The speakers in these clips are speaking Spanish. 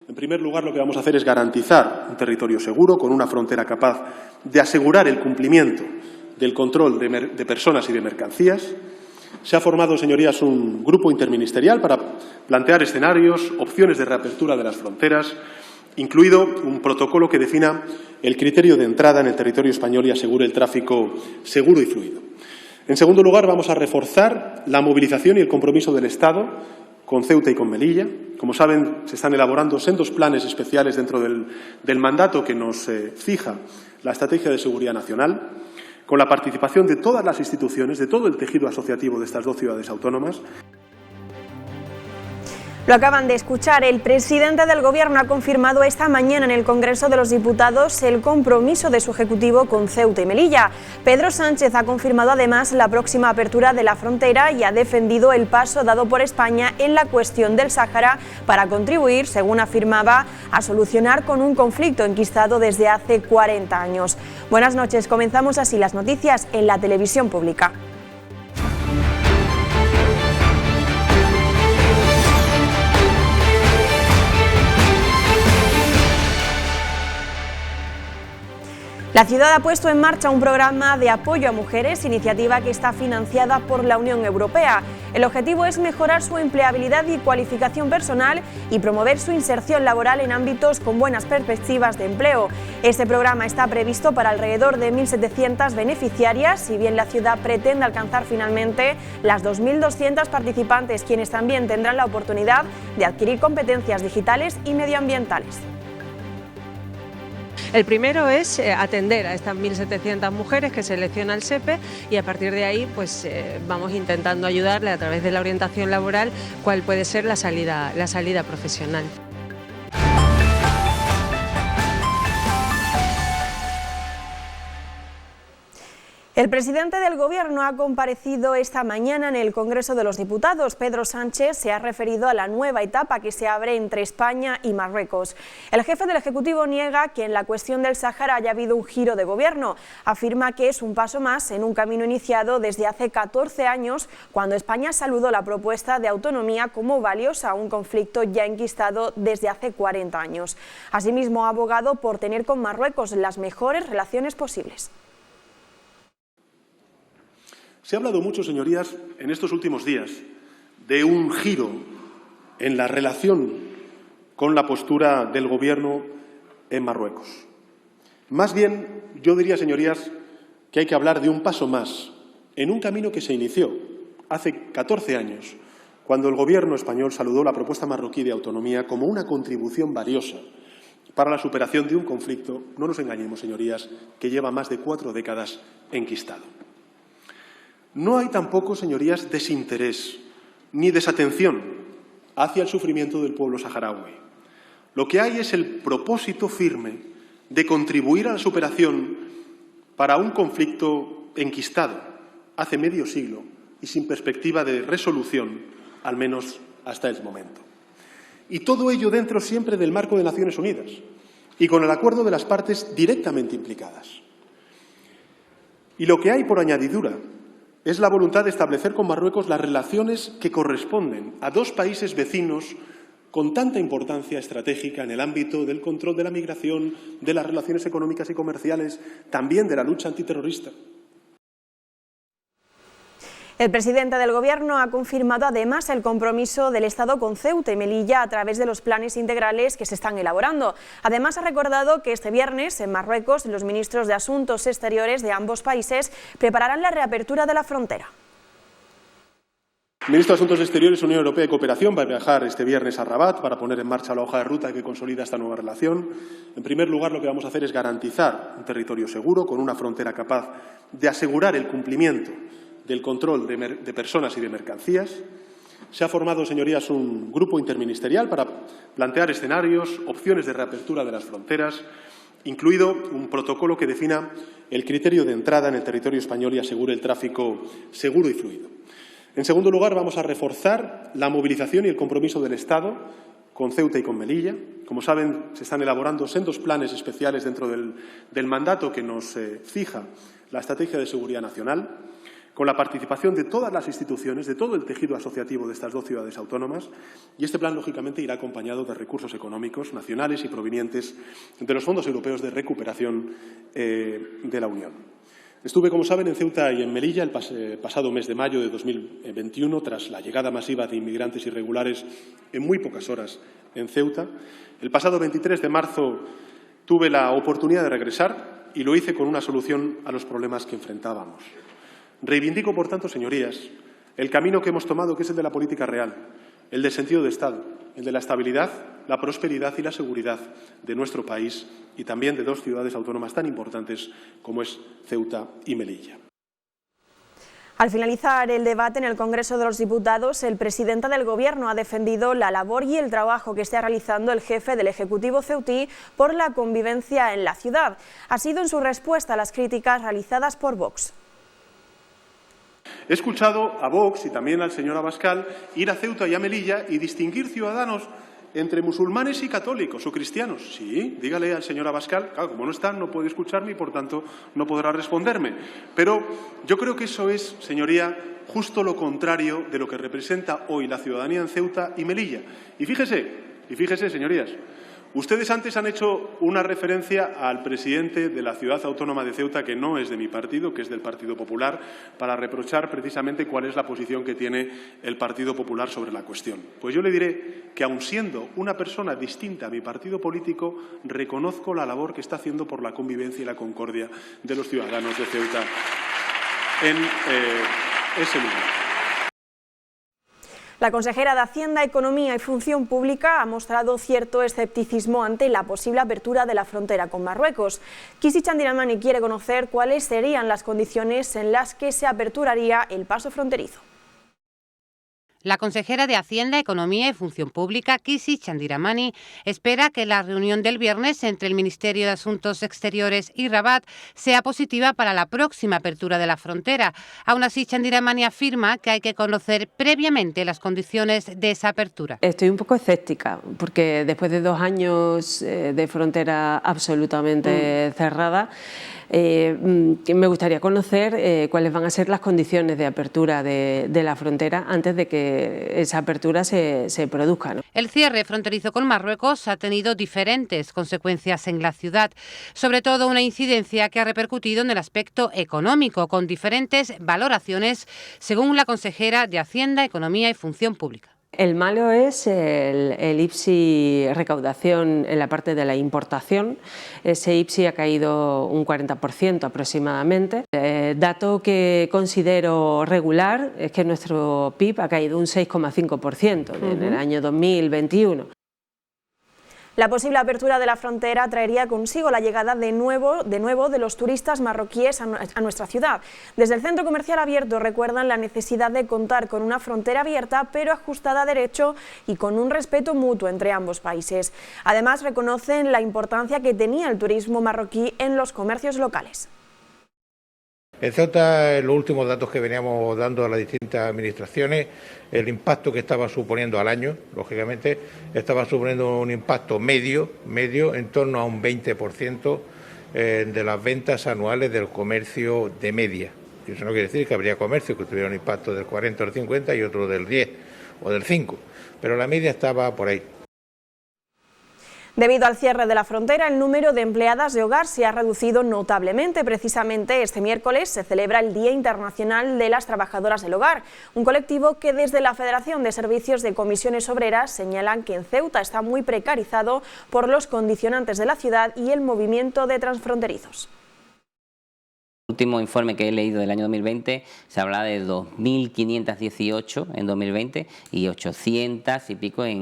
En primer lugar, lo que vamos a hacer es garantizar un territorio seguro, con una frontera capaz de asegurar el cumplimiento del control de personas y de mercancías. Se ha formado, señorías, un grupo interministerial para plantear escenarios, opciones de reapertura de las fronteras, incluido un protocolo que defina el criterio de entrada en el territorio español y asegure el tráfico seguro y fluido. En segundo lugar, vamos a reforzar la movilización y el compromiso del Estado con Ceuta y con Melilla. Como saben, se están elaborando sendos planes especiales dentro del mandato que nos fija la Estrategia de Seguridad Nacional, con la participación de todas las instituciones, de todo el tejido asociativo de estas dos ciudades autónomas. Lo acaban de escuchar. El presidente del Gobierno ha confirmado esta mañana en el Congreso de los Diputados el compromiso de su Ejecutivo con Ceuta y Melilla. Pedro Sánchez ha confirmado además la próxima apertura de la frontera y ha defendido el paso dado por España en la cuestión del Sáhara para contribuir, según afirmaba, a solucionar con un conflicto enquistado desde hace 40 años. Buenas noches. Comenzamos así las noticias en la televisión pública. La ciudad ha puesto en marcha un programa de apoyo a mujeres, iniciativa que está financiada por la Unión Europea. El objetivo es mejorar su empleabilidad y cualificación personal y promover su inserción laboral en ámbitos con buenas perspectivas de empleo. Este programa está previsto para alrededor de 1.700 beneficiarias, si bien la ciudad pretende alcanzar finalmente las 2.200 participantes, quienes también tendrán la oportunidad de adquirir competencias digitales y medioambientales. El primero es atender a estas 1.700 mujeres que selecciona el SEPE y a partir de ahí pues vamos intentando ayudarle a través de la orientación laboral cuál puede ser la salida profesional. El presidente del Gobierno ha comparecido esta mañana en el Congreso de los Diputados. Pedro Sánchez se ha referido a la nueva etapa que se abre entre España y Marruecos. El jefe del Ejecutivo niega que en la cuestión del Sáhara haya habido un giro de gobierno. Afirma que es un paso más en un camino iniciado desde hace 14 años, cuando España saludó la propuesta de autonomía como valiosa a un conflicto ya enquistado desde hace 40 años. Asimismo, ha abogado por tener con Marruecos las mejores relaciones posibles. Se ha hablado mucho, señorías, en estos últimos días de un giro en la relación con la postura del Gobierno en Marruecos. Más bien, yo diría, señorías, que hay que hablar de un paso más en un camino que se inició hace 14 años, cuando el Gobierno español saludó la propuesta marroquí de autonomía como una contribución valiosa para la superación de un conflicto, no nos engañemos, señorías, que lleva más de 4 décadas enquistado. No hay tampoco, señorías, desinterés ni desatención hacia el sufrimiento del pueblo saharaui. Lo que hay es el propósito firme de contribuir a la superación para un conflicto enquistado hace medio siglo y sin perspectiva de resolución, al menos hasta el momento. Y todo ello dentro siempre del marco de Naciones Unidas y con el acuerdo de las partes directamente implicadas. Y lo que hay por añadidura es la voluntad de establecer con Marruecos las relaciones que corresponden a dos países vecinos con tanta importancia estratégica en el ámbito del control de la migración, de las relaciones económicas y comerciales, también de la lucha antiterrorista. El presidente del Gobierno ha confirmado además el compromiso del Estado con Ceuta y Melilla a través de los planes integrales que se están elaborando. Además, ha recordado que este viernes en Marruecos los ministros de Asuntos Exteriores de ambos países prepararán la reapertura de la frontera. El ministro de Asuntos Exteriores, Unión Europea y Cooperación va a viajar este viernes a Rabat para poner en marcha la hoja de ruta que consolida esta nueva relación. En primer lugar, lo que vamos a hacer es garantizar un territorio seguro, con una frontera capaz de asegurar el cumplimiento del control de personas y de mercancías. Se ha formado, señorías, un grupo interministerial para plantear escenarios, opciones de reapertura de las fronteras, incluido un protocolo que defina el criterio de entrada en el territorio español y asegure el tráfico seguro y fluido. En segundo lugar, vamos a reforzar la movilización y el compromiso del Estado con Ceuta y con Melilla. Como saben, se están elaborando sendos planes especiales dentro del mandato que nos fija la Estrategia de Seguridad Nacional, con la participación de todas las instituciones, de todo el tejido asociativo de estas dos ciudades autónomas, y este plan, lógicamente, irá acompañado de recursos económicos nacionales y provenientes de los fondos europeos de recuperación de la Unión. Estuve, como saben, en Ceuta y en Melilla el pasado mes de mayo de 2021, tras la llegada masiva de inmigrantes irregulares en muy pocas horas en Ceuta. El pasado 23 de marzo tuve la oportunidad de regresar y lo hice con una solución a los problemas que enfrentábamos. Reivindico, por tanto, señorías, el camino que hemos tomado, que es el de la política real, el del sentido de Estado, el de la estabilidad, la prosperidad y la seguridad de nuestro país y también de dos ciudades autónomas tan importantes como es Ceuta y Melilla. Al finalizar el debate en el Congreso de los Diputados, el presidente del Gobierno ha defendido la labor y el trabajo que está realizando el jefe del Ejecutivo ceutí por la convivencia en la ciudad. Ha sido en su respuesta a las críticas realizadas por Vox. He escuchado a Vox y también al señor Abascal ir a Ceuta y a Melilla y distinguir ciudadanos entre musulmanes y católicos o cristianos. Sí, dígale al señor Abascal, claro, como no está, no puede escucharme y, por tanto, no podrá responderme. Pero yo creo que eso es, señoría, justo lo contrario de lo que representa hoy la ciudadanía en Ceuta y Melilla. Y fíjese, señorías, ustedes antes han hecho una referencia al presidente de la ciudad autónoma de Ceuta, que no es de mi partido, que es del Partido Popular, para reprochar precisamente cuál es la posición que tiene el Partido Popular sobre la cuestión. Pues yo le diré que, aun siendo una persona distinta a mi partido político, reconozco la labor que está haciendo por la convivencia y la concordia de los ciudadanos de Ceuta en ese lugar. La consejera de Hacienda, Economía y Función Pública ha mostrado cierto escepticismo ante la posible apertura de la frontera con Marruecos. Kisi Chandiramani quiere conocer cuáles serían las condiciones en las que se aperturaría el paso fronterizo. La consejera de Hacienda, Economía y Función Pública, Kisi Chandiramani, espera que la reunión del viernes entre el Ministerio de Asuntos Exteriores y Rabat sea positiva para la próxima apertura de la frontera. Aún así, Chandiramani afirma que hay que conocer previamente las condiciones de esa apertura. Estoy un poco escéptica, porque después de 2 años de frontera absolutamente cerrada, me gustaría conocer cuáles van a ser las condiciones de apertura de la frontera antes de que esa apertura se produzca, ¿no? El cierre fronterizo con Marruecos ha tenido diferentes consecuencias en la ciudad, sobre todo una incidencia que ha repercutido en el aspecto económico, con diferentes valoraciones, según la consejera de Hacienda, Economía y Función Pública. El malo es el IPSI recaudación en la parte de la importación. Ese IPSI ha caído un 40% aproximadamente. El dato que considero regular es que nuestro PIB ha caído un 6,5% en el año 2021. La posible apertura de la frontera traería consigo la llegada de nuevo de los turistas marroquíes a nuestra ciudad. Desde el Centro Comercial Abierto recuerdan la necesidad de contar con una frontera abierta pero ajustada a derecho y con un respeto mutuo entre ambos países. Además, reconocen la importancia que tenía el turismo marroquí en los comercios locales. En Ceuta, en los últimos datos que veníamos dando a las distintas administraciones, el impacto que estaba suponiendo al año, lógicamente, estaba suponiendo un impacto medio en torno a un 20% de las ventas anuales del comercio de media. Y eso no quiere decir que habría comercio que tuviera un impacto del 40 o del 50 y otro del 10 o del 5, pero la media estaba por ahí. Debido al cierre de la frontera, el número de empleadas de hogar se ha reducido notablemente. Precisamente este miércoles se celebra el Día Internacional de las Trabajadoras del Hogar, un colectivo que desde la Federación de Servicios de Comisiones Obreras señalan que en Ceuta está muy precarizado por los condicionantes de la ciudad y el movimiento de transfronterizos. El último informe que he leído del año 2020 se habla de 2.518 en 2020 y 800 y pico al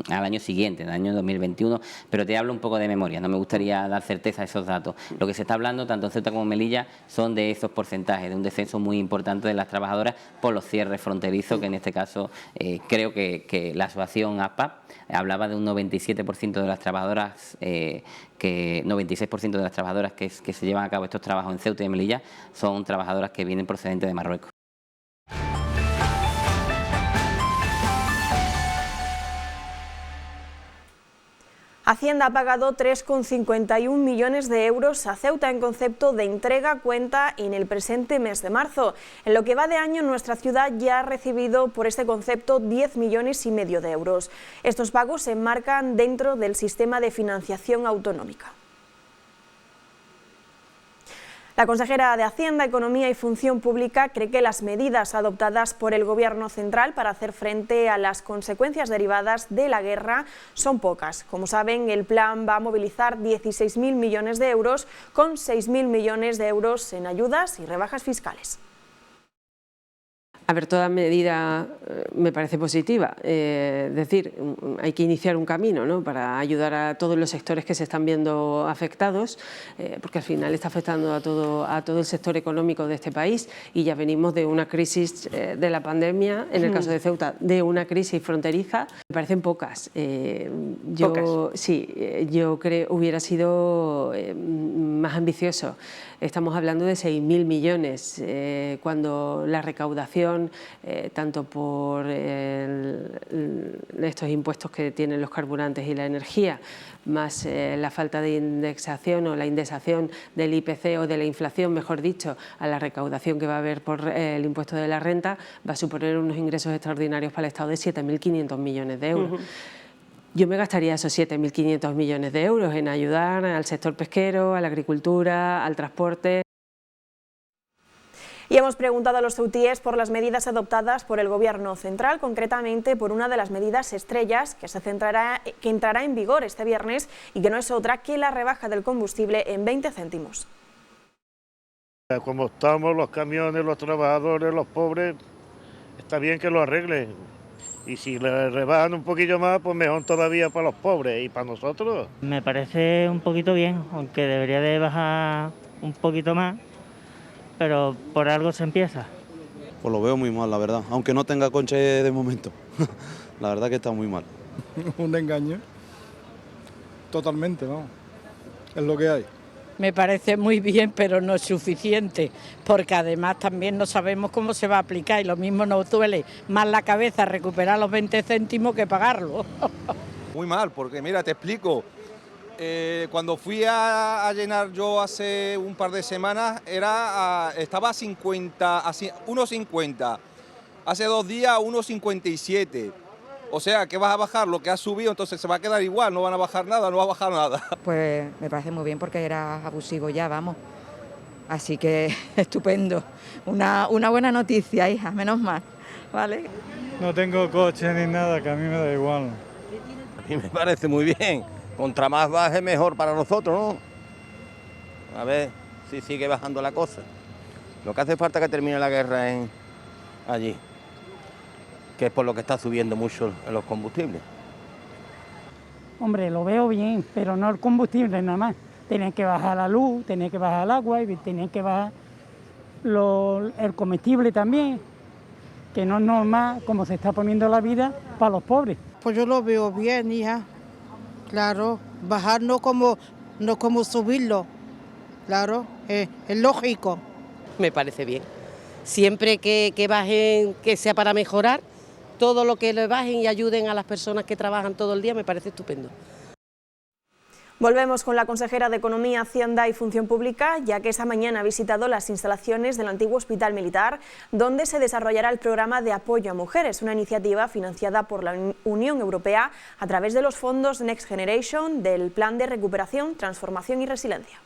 año siguiente, en el año 2021, pero te hablo un poco de memoria, no me gustaría dar certeza a esos datos. Lo que se está hablando, tanto en Ceuta como en Melilla, son de esos porcentajes, de un descenso muy importante de las trabajadoras por los cierres fronterizos, que en este caso creo que la asociación APA hablaba de un 97% de las trabajadoras, 96% de las trabajadoras que se llevan a cabo estos trabajos en Ceuta y en Melilla son trabajadoras que vienen procedentes de Marruecos. Hacienda ha pagado 3,51 millones de euros a Ceuta en concepto de entrega a cuenta en el presente mes de marzo. En lo que va de año, nuestra ciudad ya ha recibido por este concepto 10,5 millones de euros. Estos pagos se enmarcan dentro del sistema de financiación autonómica. La consejera de Hacienda, Economía y Función Pública cree que las medidas adoptadas por el Gobierno central para hacer frente a las consecuencias derivadas de la guerra son pocas. Como saben, el plan va a movilizar 16,000 millones de euros con 6,000 millones de euros en ayudas y rebajas fiscales. A ver, toda medida me parece positiva, es decir, hay que iniciar un camino, ¿no?, para ayudar a todos los sectores que se están viendo afectados, porque al final está afectando a todo el sector económico de este país y ya venimos de una crisis de la pandemia, en el caso de Ceuta, de una crisis fronteriza. Me parecen pocas. Yo creo hubiera sido más ambicioso. Estamos hablando de 6,000 millones, cuando la recaudación, tanto por estos impuestos que tienen los carburantes y la energía, más la falta de indexación o la indexación del IPC o de la inflación, mejor dicho, a la recaudación que va a haber por el impuesto de la renta, va a suponer unos ingresos extraordinarios para el Estado de 7,500 millones de euros. Yo me gastaría esos 7,500 millones de euros en ayudar al sector pesquero, a la agricultura, al transporte. Y hemos preguntado a los ceutíes por las medidas adoptadas por el Gobierno central, concretamente por una de las medidas estrellas que entrará en vigor este viernes y que no es otra que la rebaja del combustible en 20 céntimos. Como estamos, los camiones, los trabajadores, los pobres, está bien que lo arreglen. Y si le rebajan un poquillo más, pues mejor todavía para los pobres y para nosotros. Me parece un poquito bien, aunque debería de bajar un poquito más, pero por algo se empieza. Pues lo veo muy mal, la verdad, aunque no tenga coche de momento. La verdad que está muy mal. Un engaño, totalmente, ¿no? Es lo que hay. Me parece muy bien, pero no es suficiente, porque además también no sabemos cómo se va a aplicar y lo mismo nos duele más la cabeza recuperar los 20 céntimos que pagarlo. Muy mal, porque mira, te explico, cuando fui a llenar yo hace un par de semanas estaba a 1,50, hace 2 días a 1,57. O sea, que vas a bajar lo que ha subido, entonces se va a quedar igual, no van a bajar nada, no va a bajar nada. Pues me parece muy bien porque era abusivo ya, vamos. Así que estupendo. Una buena noticia, hija, menos mal, ¿vale? No tengo coche ni nada, que a mí me da igual. A mí me parece muy bien. Contra más baje, mejor para nosotros, ¿no? A ver si sigue bajando la cosa. Lo que hace falta es que termine la guerra allí, que es por lo que está subiendo mucho en los combustibles. Hombre, lo veo bien, pero no el combustible nada más. Tienen que bajar la luz, tienen que bajar el agua y tienen que bajar el comestible también, que no es normal como se está poniendo la vida para los pobres. Pues yo lo veo bien, hija. Claro, bajar no como subirlo. Claro, es lógico. Me parece bien. Siempre que bajen, que sea para mejorar, todo lo que le bajen y ayuden a las personas que trabajan todo el día me parece estupendo. Volvemos con la consejera de Economía, Hacienda y Función Pública, ya que esta mañana ha visitado las instalaciones del antiguo Hospital Militar, donde se desarrollará el programa de apoyo a mujeres, una iniciativa financiada por la Unión Europea a través de los fondos Next Generation del Plan de Recuperación, Transformación y Resiliencia.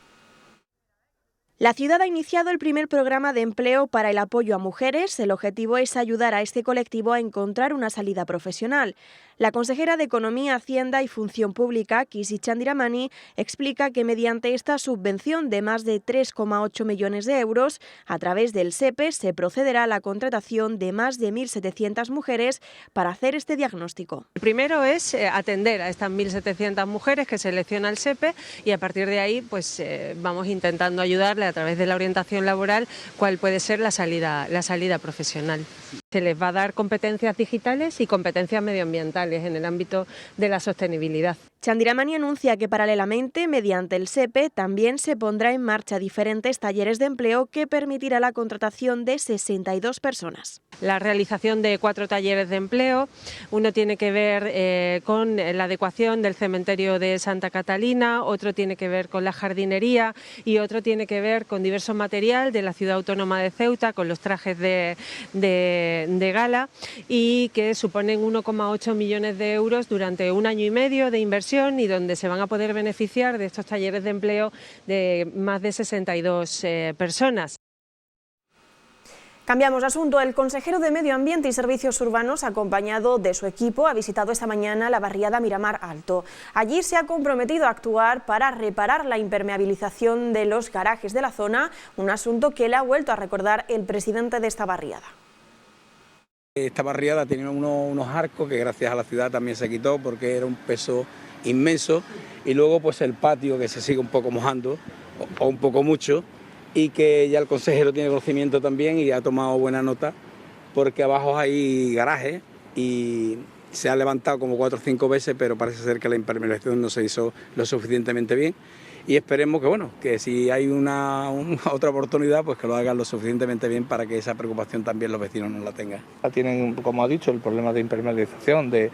La ciudad ha iniciado el primer programa de empleo para el apoyo a mujeres. El objetivo es ayudar a este colectivo a encontrar una salida profesional. La consejera de Economía, Hacienda y Función Pública, Kisi Chandiramani, explica que mediante esta subvención de más de 3,8 millones de euros, a través del SEPE se procederá a la contratación de más de 1.700 mujeres para hacer este diagnóstico. El primero es atender a estas 1.700 mujeres que selecciona el SEPE y a partir de ahí pues vamos intentando ayudarle a través de la orientación laboral cuál puede ser la salida profesional. Se les va a dar competencias digitales y competencias medioambientales en el ámbito de la sostenibilidad. Chandiramani anuncia que paralelamente, mediante el SEPE, también se pondrá en marcha diferentes talleres de empleo que permitirá la contratación de 62 personas. La realización de 4 talleres de empleo, uno tiene que ver con la adecuación del cementerio de Santa Catalina, otro tiene que ver con la jardinería y otro tiene que ver con diversos material de la ciudad autónoma de Ceuta, con los trajes de gala, y que suponen 1,8 millones de euros durante 1 año y medio de inversión, y donde se van a poder beneficiar de estos talleres de empleo de más de 62 personas. Cambiamos de asunto. El consejero de Medio Ambiente y Servicios Urbanos, acompañado de su equipo, ha visitado esta mañana la barriada Miramar Alto. Allí se ha comprometido a actuar para reparar la impermeabilización de los garajes de la zona, un asunto que le ha vuelto a recordar el presidente de esta barriada. Esta barriada tenía unos arcos que gracias a la ciudad también se quitó porque era un peso inmenso, y luego pues el patio que se sigue un poco mojando o un poco mucho, y que ya el consejero tiene conocimiento también y ha tomado buena nota porque abajo hay garajes y se ha levantado como 4 o 5 veces, pero parece ser que la impermeabilización no se hizo lo suficientemente bien, y esperemos que bueno, que si hay una otra oportunidad, pues que lo hagan lo suficientemente bien para que esa preocupación también los vecinos no la tengan. Tienen, como ha dicho, el problema de impermeabilización de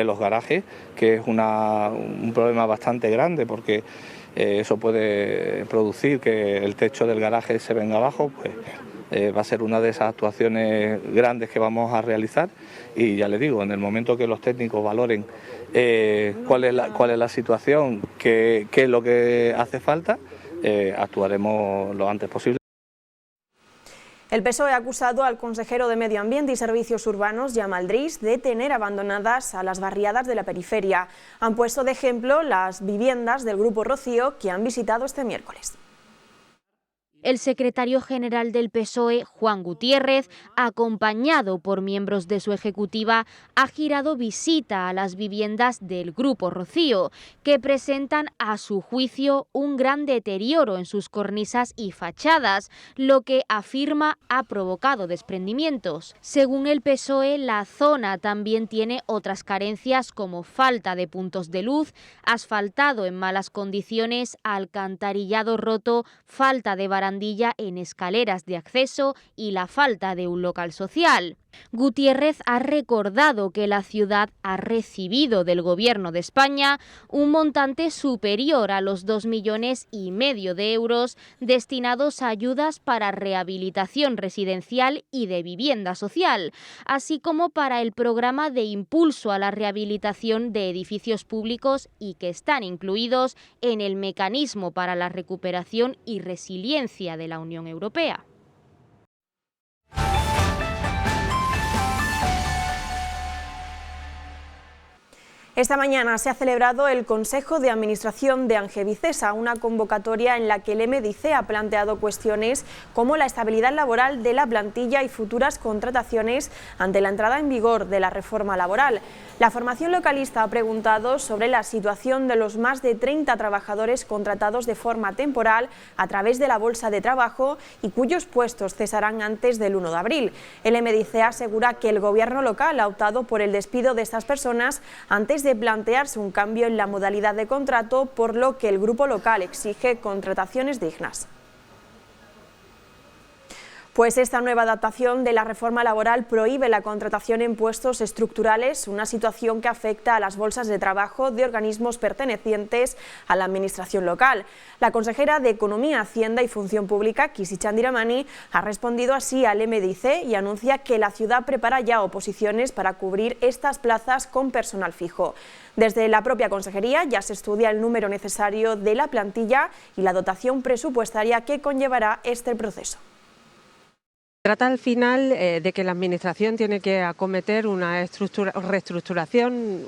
los garajes, que es un problema bastante grande porque eso puede producir que el techo del garaje se venga abajo, pues va a ser una de esas actuaciones grandes que vamos a realizar, y ya les digo, en el momento que los técnicos valoren cuál es la situación, qué es lo que hace falta, actuaremos lo antes posible. El PSOE ha acusado al consejero de Medio Ambiente y Servicios Urbanos, Yamal Driss, de tener abandonadas a las barriadas de la periferia. Han puesto de ejemplo las viviendas del Grupo Rocío que han visitado este miércoles. El secretario general del PSOE, Juan Gutiérrez, acompañado por miembros de su ejecutiva, ha girado visita a las viviendas del Grupo Rocío, que presentan a su juicio un gran deterioro en sus cornisas y fachadas, lo que afirma ha provocado desprendimientos. Según el PSOE, la zona también tiene otras carencias como falta de puntos de luz, asfaltado en malas condiciones, alcantarillado roto, falta de barandilla en escaleras de acceso y la falta de un local social. Gutiérrez ha recordado que la ciudad ha recibido del Gobierno de España un montante superior a los 2,5 millones de euros destinados a ayudas para rehabilitación residencial y de vivienda social, así como para el programa de impulso a la rehabilitación de edificios públicos, y que están incluidos en el mecanismo para la recuperación y resiliencia de la Unión Europea. Esta mañana se ha celebrado el Consejo de Administración de Angevicesa, una convocatoria en la que el MDIC ha planteado cuestiones como la estabilidad laboral de la plantilla y futuras contrataciones ante la entrada en vigor de la reforma laboral. La formación localista ha preguntado sobre la situación de los más de 30 trabajadores contratados de forma temporal a través de la Bolsa de Trabajo y cuyos puestos cesarán antes del 1 de abril. El MDIC asegura que el Gobierno local ha optado por el despido de estas personas antes de plantearse un cambio en la modalidad de contrato, por lo que el grupo local exige contrataciones dignas. Pues esta nueva adaptación de la reforma laboral prohíbe la contratación en puestos estructurales, una situación que afecta a las bolsas de trabajo de organismos pertenecientes a la administración local. La consejera de Economía, Hacienda y Función Pública, Kisi Chandiramani, ha respondido así al MDIC y anuncia que la ciudad prepara ya oposiciones para cubrir estas plazas con personal fijo. Desde la propia consejería ya se estudia el número necesario de la plantilla y la dotación presupuestaria que conllevará este proceso. Trata al final de que la Administración tiene que acometer una reestructuración,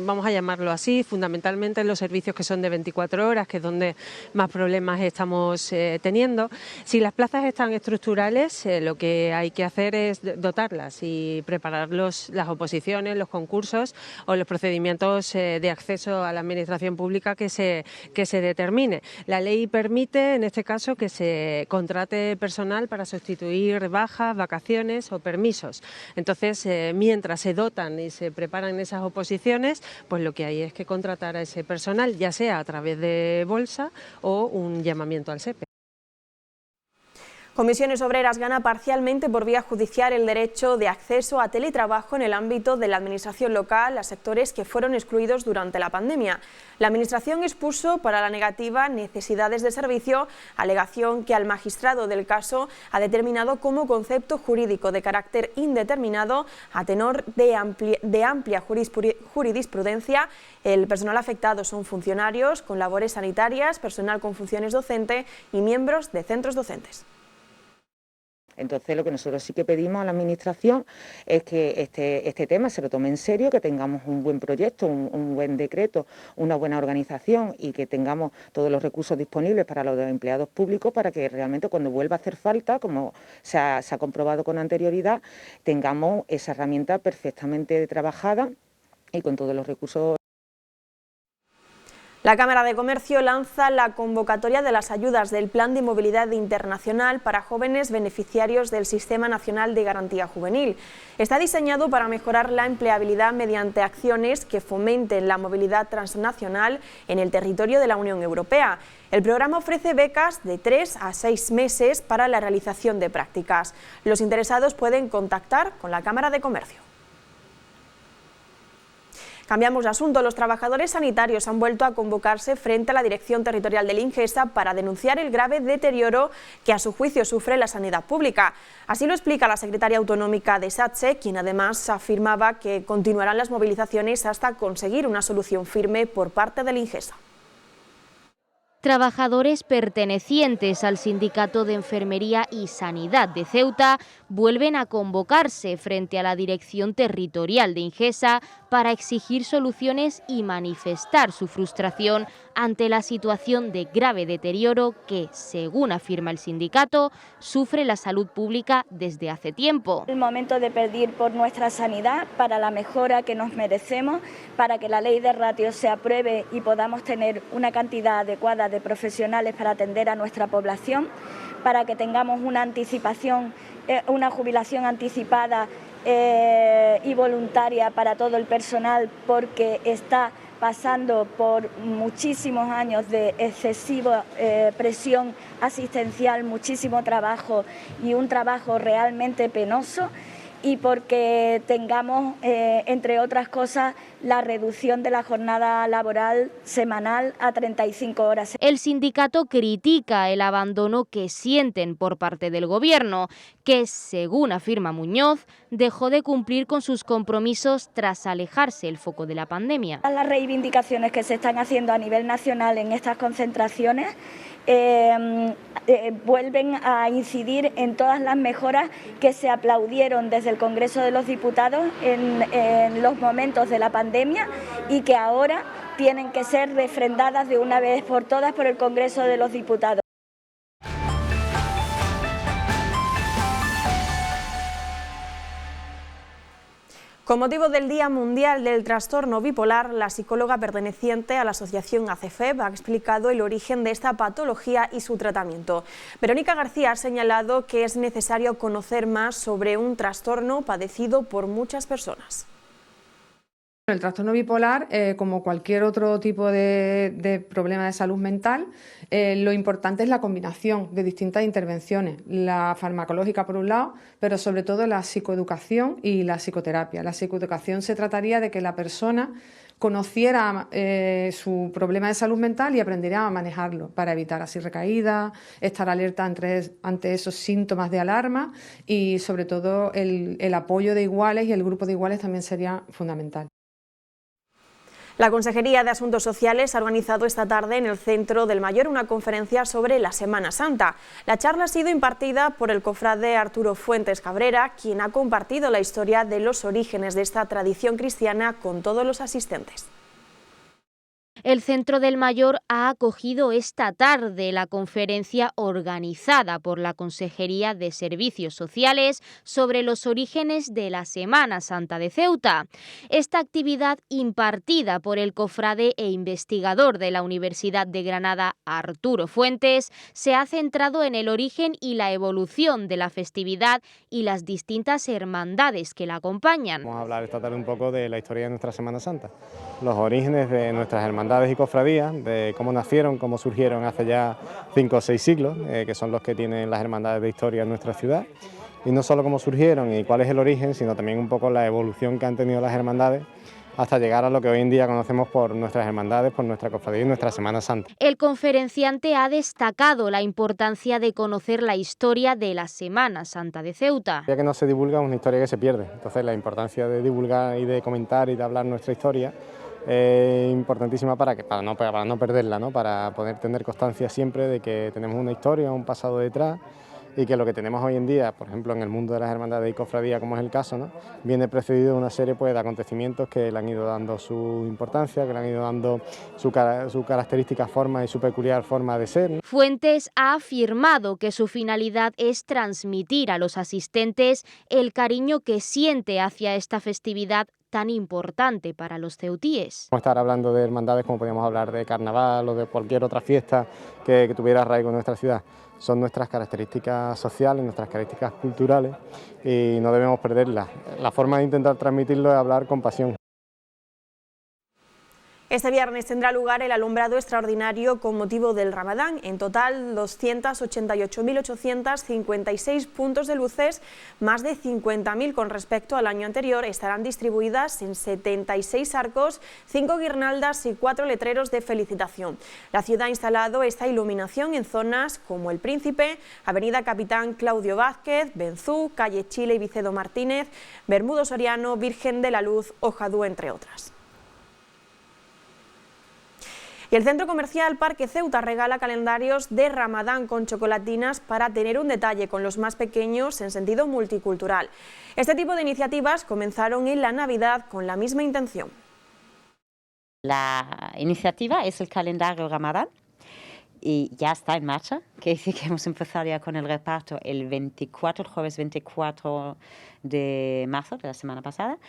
vamos a llamarlo así, fundamentalmente en los servicios que son de 24 horas, que es donde más problemas estamos teniendo. Si las plazas están estructurales, lo que hay que hacer es dotarlas y preparar las oposiciones, los concursos o los procedimientos de acceso a la Administración pública que se determine. La ley permite, en este caso, que se contrate personal para sustituir bajas bajas, vacaciones o permisos. Entonces, mientras se dotan y se preparan esas oposiciones, pues lo que hay es que contratar a ese personal, ya sea a través de bolsa o un llamamiento al SEPE. Comisiones Obreras gana parcialmente por vía judicial el derecho de acceso a teletrabajo en el ámbito de la administración local a sectores que fueron excluidos durante la pandemia. La Administración expuso para la negativa necesidades de servicio, alegación que al magistrado del caso ha determinado como concepto jurídico de carácter indeterminado a tenor de amplia jurisprudencia. El personal afectado son funcionarios con labores sanitarias, personal con funciones docentes y miembros de centros docentes. Entonces, lo que nosotros sí que pedimos a la Administración es que este tema se lo tome en serio, que tengamos un buen proyecto, un buen decreto, una buena organización y que tengamos todos los recursos disponibles para los empleados públicos para que realmente cuando vuelva a hacer falta, como se ha comprobado con anterioridad, tengamos esa herramienta perfectamente trabajada y con todos los recursos. La Cámara de Comercio lanza la convocatoria de las ayudas del Plan de Movilidad Internacional para jóvenes beneficiarios del Sistema Nacional de Garantía Juvenil. Está diseñado para mejorar la empleabilidad mediante acciones que fomenten la movilidad transnacional en el territorio de la Unión Europea. El programa ofrece becas de 3 a 6 meses para la realización de prácticas. Los interesados pueden contactar con la Cámara de Comercio. Cambiamos de asunto. Los trabajadores sanitarios han vuelto a convocarse frente a la Dirección Territorial del INGESA para denunciar el grave deterioro que a su juicio sufre la sanidad pública. Así lo explica la secretaria autonómica de SATSE, quien además afirmaba que continuarán las movilizaciones hasta conseguir una solución firme por parte del INGESA. Trabajadores pertenecientes al Sindicato de Enfermería y Sanidad de Ceuta vuelven a convocarse frente a la Dirección Territorial de INGESA para exigir soluciones y manifestar su frustración ante la situación de grave deterioro que, según afirma el sindicato, sufre la salud pública desde hace tiempo. El momento de pedir por nuestra sanidad para la mejora que nos merecemos, para que la ley de ratios se apruebe y podamos tener una cantidad adecuada de profesionales para atender a nuestra población, para que tengamos una anticipación, una jubilación anticipada y voluntaria para todo el personal, porque está pasando por muchísimos años de excesiva presión asistencial, muchísimo trabajo y un trabajo realmente penoso, y porque tengamos, entre otras cosas, la reducción de la jornada laboral semanal a 35 horas. El sindicato critica el abandono que sienten por parte del Gobierno, que, según afirma Muñoz, dejó de cumplir con sus compromisos tras alejarse el foco de la pandemia. Las reivindicaciones que se están haciendo a nivel nacional en estas concentraciones vuelven a incidir en todas las mejoras que se aplaudieron desde el Congreso de los Diputados en los momentos de la pandemia y que ahora tienen que ser refrendadas de una vez por todas por el Congreso de los Diputados. Con motivo del Día Mundial del Trastorno Bipolar, la psicóloga perteneciente a la asociación ACEFEB ha explicado el origen de esta patología y su tratamiento. Verónica García ha señalado que es necesario conocer más sobre un trastorno padecido por muchas personas. El trastorno bipolar, como cualquier otro tipo de problema de salud mental, lo importante es la combinación de distintas intervenciones, la farmacológica por un lado, pero sobre todo la psicoeducación y la psicoterapia. La psicoeducación se trataría de que la persona conociera su problema de salud mental y aprendiera a manejarlo para evitar así recaídas, estar alerta ante esos síntomas de alarma y sobre todo el apoyo de iguales y el grupo de iguales también sería fundamental. La Consejería de Asuntos Sociales ha organizado esta tarde en el Centro del Mayor una conferencia sobre la Semana Santa. La charla ha sido impartida por el cofrade Arturo Fuentes Cabrera, quien ha compartido la historia de los orígenes de esta tradición cristiana con todos los asistentes. El Centro del Mayor ha acogido esta tarde la conferencia organizada por la Consejería de Servicios Sociales sobre los orígenes de la Semana Santa de Ceuta. Esta actividad, impartida por el cofrade e investigador de la Universidad de Granada, Arturo Fuentes, se ha centrado en el origen y la evolución de la festividad y las distintas hermandades que la acompañan. Vamos a hablar esta tarde un poco de la historia de nuestra Semana Santa, los orígenes de nuestras hermandades y cofradías, de cómo nacieron, cómo surgieron hace ya 5 o 6 siglos, que son los que tienen las hermandades de historia en nuestra ciudad, y no solo cómo surgieron y cuál es el origen, sino también un poco la evolución que han tenido las hermandades hasta llegar a lo que hoy en día conocemos por nuestras hermandades, por nuestra cofradía y nuestra Semana Santa. El conferenciante ha destacado la importancia de conocer la historia de la Semana Santa de Ceuta. Ya que no se divulga, es una historia que se pierde, entonces la importancia de divulgar y de comentar y de hablar nuestra historia es importantísima para no perderla, ¿no? Para poder tener constancia siempre de que tenemos una historia, un pasado detrás, y que lo que tenemos hoy en día, por ejemplo en el mundo de las hermandades y cofradías, como es el caso, ¿no? Viene precedido de una serie de acontecimientos que le han ido dando su importancia, que le han ido dando su característica forma y su peculiar forma de ser, ¿no? Fuentes ha afirmado que su finalidad es transmitir a los asistentes el cariño que siente hacia esta festividad tan importante para los ceutíes. Vamos a estar hablando de hermandades como podríamos hablar de carnaval o de cualquier otra fiesta que tuviera arraigo en nuestra ciudad. Son nuestras características sociales, nuestras características culturales y no debemos perderlas. La forma de intentar transmitirlo es hablar con pasión. Este viernes tendrá lugar el alumbrado extraordinario con motivo del Ramadán. En total, 288.856 puntos de luces, más de 50.000 con respecto al año anterior, estarán distribuidas en 76 arcos, 5 guirnaldas y 4 letreros de felicitación. La ciudad ha instalado esta iluminación en zonas como El Príncipe, Avenida Capitán Claudio Vázquez, Benzú, Calle Chile y Vicedo Martínez, Bermudo Soriano, Virgen de la Luz, Ojadú, entre otras. Y el centro comercial Parque Ceuta regala calendarios de Ramadán con chocolatinas para tener un detalle con los más pequeños en sentido multicultural. Este tipo de iniciativas comenzaron en la Navidad con la misma intención. La iniciativa es el calendario Ramadán y ya está en marcha, que dice que hemos empezado ya con el reparto el jueves 24 de marzo de la semana pasada.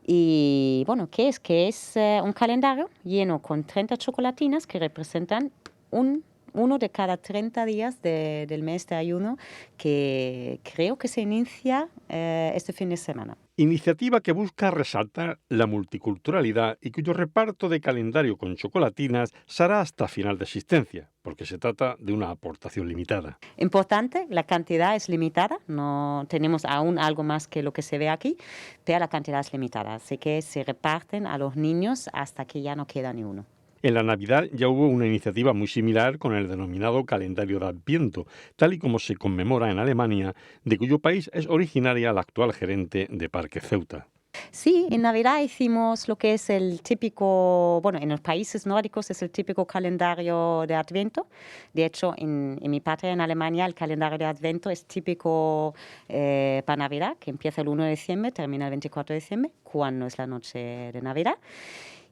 Y bueno, ¿qué es? Que es un calendario lleno con 30 chocolatinas que representan uno de cada 30 días del mes de ayuno, que creo que se inicia este fin de semana. Iniciativa que busca resaltar la multiculturalidad y cuyo reparto de calendario con chocolatinas será hasta final de existencia, porque se trata de una aportación limitada. Importante, la cantidad es limitada, no tenemos aún algo más que lo que se ve aquí, pero la cantidad es limitada, así que se reparten a los niños hasta que ya no queda ni uno. En la Navidad ya hubo una iniciativa muy similar con el denominado calendario de Adviento, tal y como se conmemora en Alemania, de cuyo país es originaria la actual gerente de Parque Ceuta. Sí, en Navidad hicimos lo que es el típico, bueno, en los países nórdicos es el típico calendario de Adviento. De hecho, en mi patria, en Alemania, el calendario de Adviento es típico para Navidad, que empieza el 1 de diciembre, termina el 24 de diciembre, cuando es la noche de Navidad.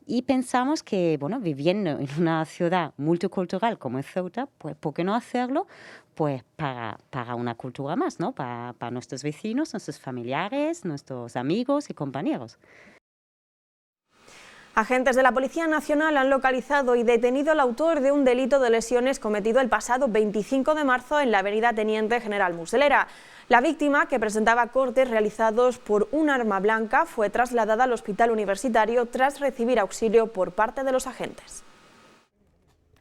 Y pensamos que, bueno, viviendo en una ciudad multicultural como es Ceuta, pues ¿por qué no hacerlo? Pues para una cultura más, ¿no? Para nuestros vecinos, nuestros familiares, nuestros amigos y compañeros. Agentes de la Policía Nacional han localizado y detenido al autor de un delito de lesiones cometido el pasado 25 de marzo en la avenida Teniente General Muselera. La víctima, que presentaba cortes realizados por un arma blanca, fue trasladada al hospital universitario tras recibir auxilio por parte de los agentes.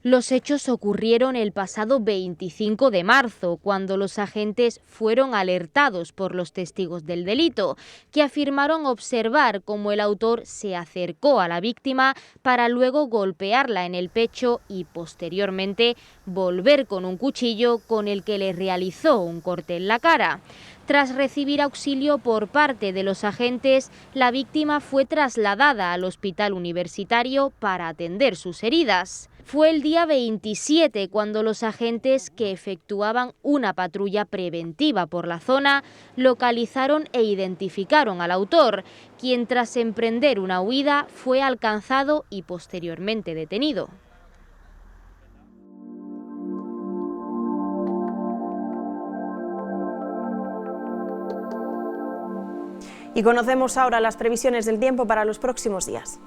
Los hechos ocurrieron el pasado 25 de marzo, cuando los agentes fueron alertados por los testigos del delito, que afirmaron observar cómo el autor se acercó a la víctima para luego golpearla en el pecho y posteriormente volver con un cuchillo con el que le realizó un corte en la cara. Tras recibir auxilio por parte de los agentes, la víctima fue trasladada al hospital universitario para atender sus heridas. Fue el día 27 cuando los agentes, que efectuaban una patrulla preventiva por la zona, localizaron e identificaron al autor, quien tras emprender una huida fue alcanzado y posteriormente detenido. Y conocemos ahora las previsiones del tiempo para los próximos días.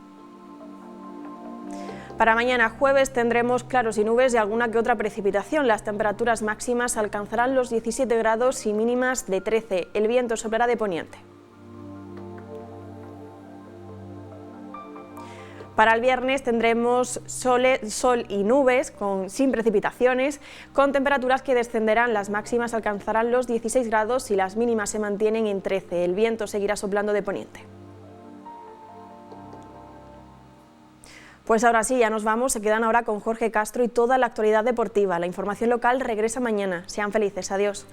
Para mañana jueves tendremos claros y nubes y alguna que otra precipitación. Las temperaturas máximas alcanzarán los 17 grados y mínimas de 13. El viento soplará de poniente. Para el viernes tendremos sol y nubes sin precipitaciones, con temperaturas que descenderán. Las máximas alcanzarán los 16 grados y las mínimas se mantienen en 13. El viento seguirá soplando de poniente. Pues ahora sí, ya nos vamos. Se quedan ahora con Jorge Castro y toda la actualidad deportiva. La información local regresa mañana. Sean felices. Adiós.